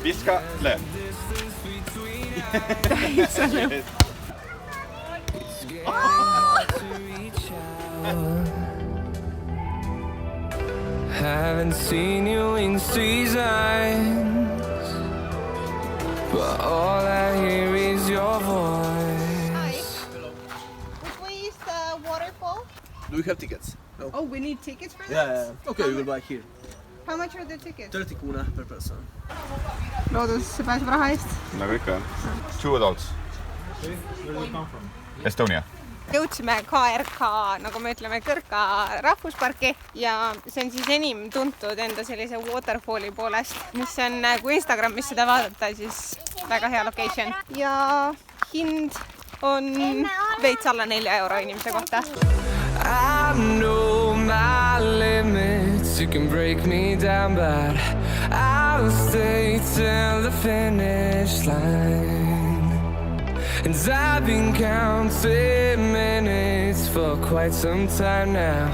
Viska, löp. Täitsa löp. Haven't seen you in seasons, but all I hear is your voice. Would we use the waterfall? Do we have tickets? No. Oh, we need tickets for Yeah, that? yeah. Okay, we will buy here. How much are the tickets? 30 kuna per person. Loodusesse pääseb raha eest. Nagu ikka. 2 adults. Estonia. Jõudsime KRK, nagu me ütleme, Kõrka rahvusparki ja see on siis enim tuntud enda sellise waterfalli poolest, mis on, kui Instagramis seda vaadata, siis väga hea location. Ja hind on veits alla 4 euro inimese kohta. I know my limits, you can break me down, but I'll stay till the finish line. And I've been counting minutes for quite some time now,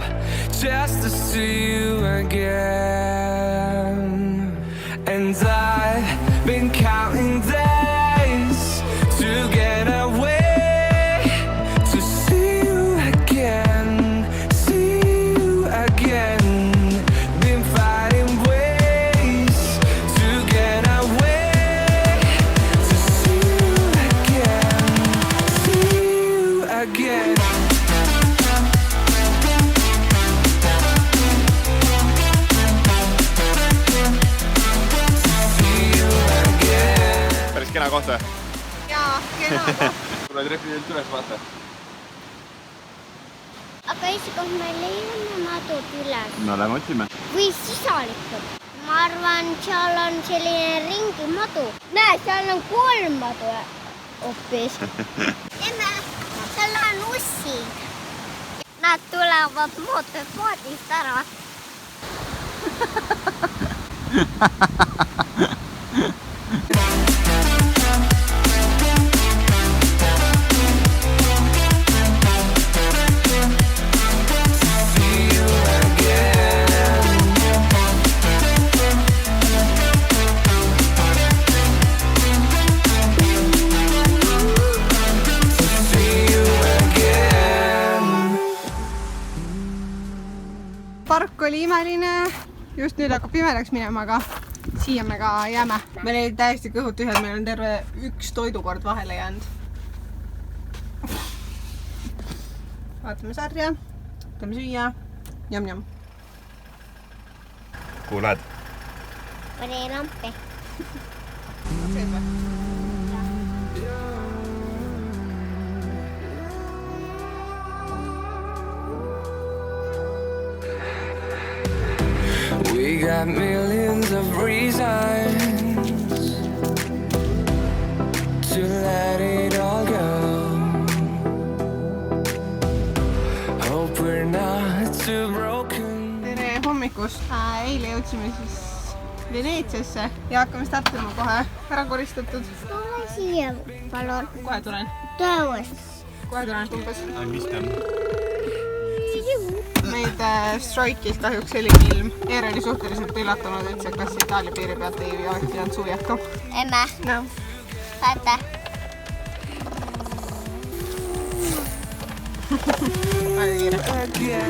just to see you again. And I've been counting days to get away, to see you again, see you again. Been finding ways to get away, to see you again, see you again. Päris kena kohta. Jaa, kena koht. Tule trepidelt üles vaata. Aga isegi me leiame madud üles. No lähme otsime. Või sisalikud. Ma arvan, seal on selline ringi madu. Näe, seal on 3 madu hoopis. Emme, seal on ussid. Nad tulevad mootorpoodist ära. Park oli imeline, just nüüd hakkab pimedaks minema, aga siia me ka jääme. Meil oli täiesti kõhud tühjad, meil on terve 1 toidukord vahele jäänud. Vaatame sarja, võtame süüa, jam-jam. Kuhu lähed? Pani lampi. We got millions of reasons to let it all go. Hope we're not too broken. Tere hommikust! Eile jõudsime siis Veneetsiasse ja hakkame startima kohe ära koristatud. Tule siia, palun. Kohe tulen. Tõevost. Kohe tulen umbes. Mis ta on? Meid Strike'is kahjuks selline ilm. Eer oli suhteliselt üllatunud, et see kas Itaalia piiri pealt ei oleks pidanud suvi hakkama. Emme, No. vaata. Väga kiire.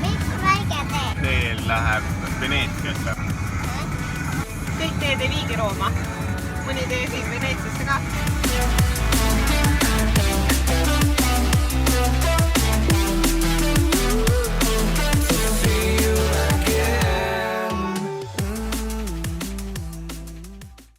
Miks väike tee? Teel läheb Veneetsiasse. Kõik teed ei viigi Rooma. Mõni tee viib Veneetsiasse ka.